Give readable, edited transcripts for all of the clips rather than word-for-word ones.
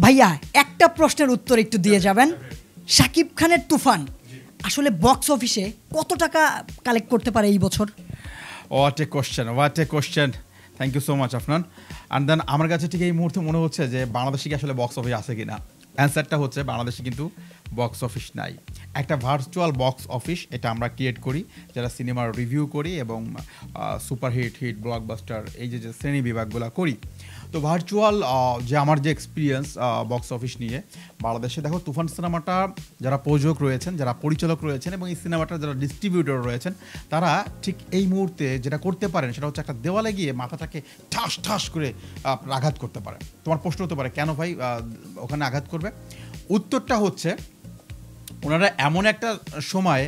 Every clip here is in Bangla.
ভাইয়া একটা প্রশ্নের উত্তর একটু দিয়ে যাবেন। শাকিব খানের তুফান আসলে বক্স অফিসে কত টাকা কালেক্ট করতে পারে এই বছর? What a question, thank you so much Afnan. And then আমার কাছে ঠিক এই মুহূর্তে মনে হচ্ছে যে বাংলাদেশে কি আসলে বক্স অফিস আছে কি না। অ্যান্সারটা হচ্ছে বাংলাদেশে কিন্তু বক্স অফিস নাই। একটা ভার্চুয়াল বক্স অফিস এটা আমরা ক্রিয়েট করি, যারা সিনেমার রিভিউ করি এবং সুপারহিট, হিট, ব্লকবাস্টার এই যে শ্রেণী বিভাগগুলো করি। তো ভার্চুয়াল যে আমার যে এক্সপিরিয়েন্স বক্স অফিস নিয়ে বাংলাদেশে, দেখো তুফান সিনেমাটা যারা প্রযোজক রয়েছেন, যারা পরিচালক রয়েছেন এবং এই সিনেমাটা যারা ডিস্ট্রিবিউটর রয়েছেন, তারা ঠিক এই মুহূর্তে যেটা করতে পারেন সেটা হচ্ছে একটা দেওয়ালে গিয়ে মাথাটাকে ঠাস ঠাস করে আঘাত করতে পারে। তোমার প্রশ্ন হতে পারে কেন ভাই ওখানে আঘাত করবে? উত্তরটা হচ্ছে ওনারা এমন একটা সময়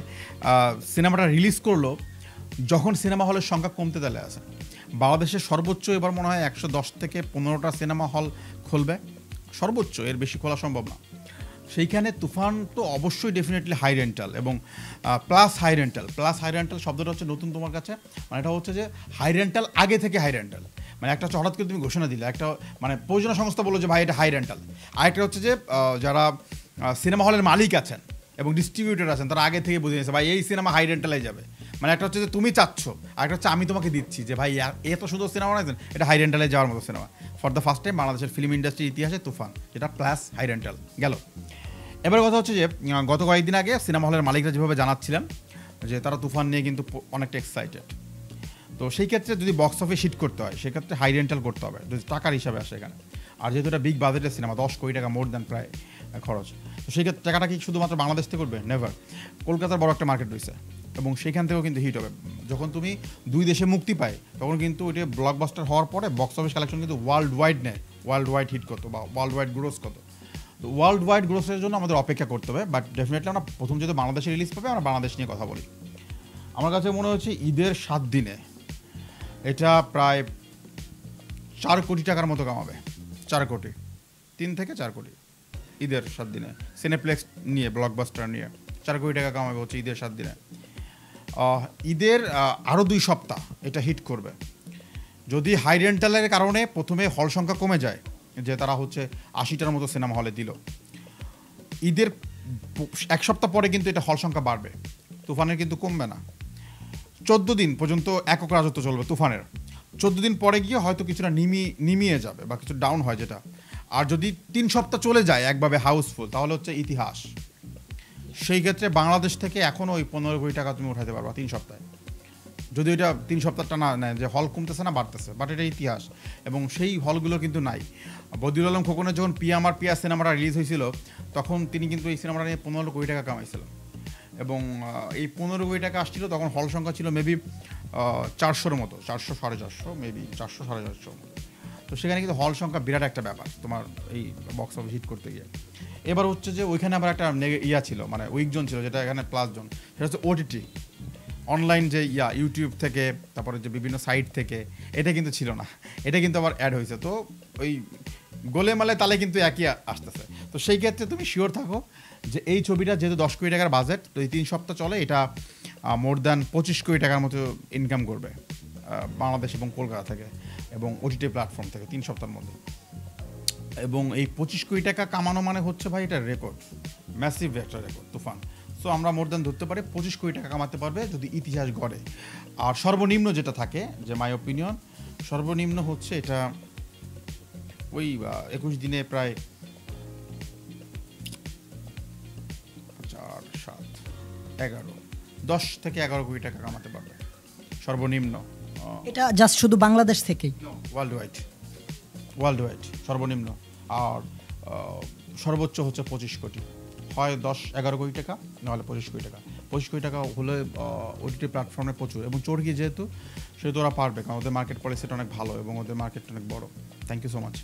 সিনেমাটা রিলিজ করলো যখন সিনেমা হলের সংখ্যা কমতে চলে আসে। বাংলাদেশের সর্বোচ্চ এবার মনে হয় 110 থেকে 15টা সিনেমা হল খুলবে, সর্বোচ্চ, এর বেশি খোলা সম্ভব না। সেইখানে তুফান তো অবশ্যই ডেফিনেটলি হাই রেন্টাল এবং প্লাস হাই রেন্টাল শব্দটা হচ্ছে নতুন তোমার কাছে, মানে এটা হচ্ছে যে হাই রেন্টাল আগে থেকে হাই রেন্টাল, মানে একটা হঠাৎ করে তুমি ঘোষণা দিলে, একটা মানে প্রযোজনা সংস্থা বললো যে ভাই এটা হাই রেন্টাল। আরেকটা হচ্ছে যে যারা সিনেমা হলের মালিক আছেন এবং ডিস্ট্রিবিউটর আছেন তারা আগে থেকে বুঝে নিয়েছে ভাই এই সিনেমা হাই রেন্টালে যাবে। মানে একটা হচ্ছে যে তুমি চাচ্ছ, আর একটা হচ্ছে আমি তোমাকে দিচ্ছি যে ভাই এত সুন্দর সিনেমা বানাইছেন, এটা হাই রেন্টালে যাওয়ার মতো cinema. For the first time বাংলাদেশের ফিল্ম ইন্ডাস্ট্রির ইতিহাসে তুফান, যেটা প্লাস হাই রেন্টাল গেল। এবার কথা হচ্ছে যে গত কয়েকদিন আগে সিনেমা হলের মালিকরা যেভাবে জানাচ্ছিলেন যে তারা তুফান নিয়ে কিন্তু অনেকটা এক্সাইটেড। তো সেই ক্ষেত্রে যদি বক্স অফিস হিট করতে হয় সেক্ষেত্রে হাই রেন্টাল করতে হবে যদি টাকার হিসাবে আসে এখানে। আর যেহেতু এটা বিগ বাজেটের সিনেমা, 10 কোটি টাকা মোর দ্যান প্রায় খরচ, তো সেই ক্ষেত্রে টাকাটা কি শুধুমাত্র বাংলাদেশ থেকে করবে? নেভার। কলকাতার বড় একটা মার্কেট রয়েছে এবং সেখান থেকেও কিন্তু হিট হবে। যখন তুমি দুই দেশে মুক্তি পায় তখন কিন্তু ওইটা ব্লকবাস্টার হওয়ার পরে বক্স অফিস কালেকশন কিন্তু ওয়ার্ল্ড ওয়াইড নেয়, ওয়ার্ল্ড ওয়াইড হিট কত বা ওয়ার্ল্ড ওয়াইড গ্রোস কত। তো ওয়ার্ল্ড ওয়াইড গ্রোসের জন্য আমাদের অপেক্ষা করতে হবে, বাট ডেফিনেটলি আমরা প্রথম যেহেতু বাংলাদেশে রিলিজ পাবে আমরা বাংলাদেশ নিয়ে কথা বলি। আমার কাছে মনে হচ্ছে ঈদের 7 দিনে এটা প্রায় 4 কোটি টাকার মতো কামাবে। 4 কোটি, 3 থেকে 4 কোটি ঈদের 7 দিনে সিনেপ্লেক্স নিয়ে, ব্লকবাস্টার নিয়ে 4 কোটি টাকা কামাবে হচ্ছে ঈদের 7 দিনে। ঈদের আরও 2 সপ্তাহ এটা হিট করবে। যদি হাই রেন্টালের কারণে প্রথমে হল সংখ্যা কমে যায়, যে তারা হচ্ছে 80টার মতো সিনেমা হলে দিল, ঈদের 1 সপ্তাহ পরে কিন্তু এটা হল সংখ্যা বাড়বে, তুফানের কিন্তু কমবে না। 14 দিন পর্যন্ত একক রাজত্ব চলবে তুফানের। 14 দিন পরে গিয়ে হয়তো কিছুটা নিমিয়ে যাবে বা কিছু ডাউন হয় যেটা। আর যদি 3 সপ্তাহ চলে যায় একভাবে হাউসফুল, তাহলে হচ্ছে ইতিহাস। সেই ক্ষেত্রে বাংলাদেশ থেকে এখনও ওই 15 কোটি টাকা তুমি উঠাতে পারবা 3 সপ্তাহে, যদি এটা 3 সপ্তাহটা না নেয় যে হল কমতেছে না বাড়তেছে, বাট এটা ইতিহাস। এবং সেই হলগুলো কিন্তু নাই। বদিউল আলম খোকনের যখন পিয়া সিনেমাটা রিলিজ হয়েছিল তখন তিনি কিন্তু এই সিনেমাটা নিয়ে 15 কোটি টাকা কামাইছিলেন এবং এই 15 কোটি টাকা আসছিল তখন হল সংখ্যা ছিল মেবি 400-র মতো, 400 450, মেবি 400 450। তো সেখানে কিন্তু হল সংখ্যা বিরাট একটা ব্যাপার তোমার এই বক্স অফিস হিট করতে গিয়ে। এবার হচ্ছে যে ওইখানে আবার একটা ছিল, মানে উইক জোন ছিল, যেটা এখানে প্লাস জোন, সেটা হচ্ছে ওটিটি অনলাইন যে ইউটিউব থেকে, তারপরে যে বিভিন্ন সাইট থেকে, এটা কিন্তু ছিল না, এটা কিন্তু আবার অ্যাড হয়েছে। তো ওই গোলেমালে তালে কিন্তু একই আসতেছে। তো সেই ক্ষেত্রে তুমি শিওর থাকো যে এই ছবিটা যেহেতু 10 কোটি টাকার বাজেট, তো এই 3 সপ্তাহ চলে, এটা মোর দ্যান 25 কোটি টাকার মতো ইনকাম করবে বাংলাদেশ এবং কলকাতা থেকে এবং ওটিটি প্ল্যাটফর্ম থেকে 3 সপ্তাহের মধ্যে। এবং এই 25 কোটি টাকা কামানো মানে হচ্ছে ভাই এটা রেকর্ড, ম্যাসিভ একটা রেকর্ড তুফান। সো আমরা মোর দ্যান ধরতে পারি 25 কোটি টাকা কামাতে পারবে যদি ইতিহাস গড়ে। আর সর্বনিম্ন যেটা থাকে, যে মাই ওপিনিয়ন, সর্বনিম্ন হচ্ছে এটা ওই 21 দিনে প্রায় 4 7 11 10 থেকে 11 কোটি টাকা কামাতে পারবে সর্বনিম্ন। এটা জাস্ট শুধু বাংলাদেশ থেকেই? ওয়ার্ল্ড ওয়াইড সর্বনিম্ন। আর সর্বোচ্চ হচ্ছে 25 কোটি, হয় 10-11 কোটি টাকা, নাহলে 25 কোটি টাকা। 25 কোটি টাকা হলে ওটিটি প্ল্যাটফর্মে প্রচুর, এবং চোরকি যেহেতু সেহেতু ওরা পারবে, কারণ ওদের মার্কেট পলিসিটা অনেক ভালো এবং ওদের মার্কেটটা অনেক বড়। Thank you so much.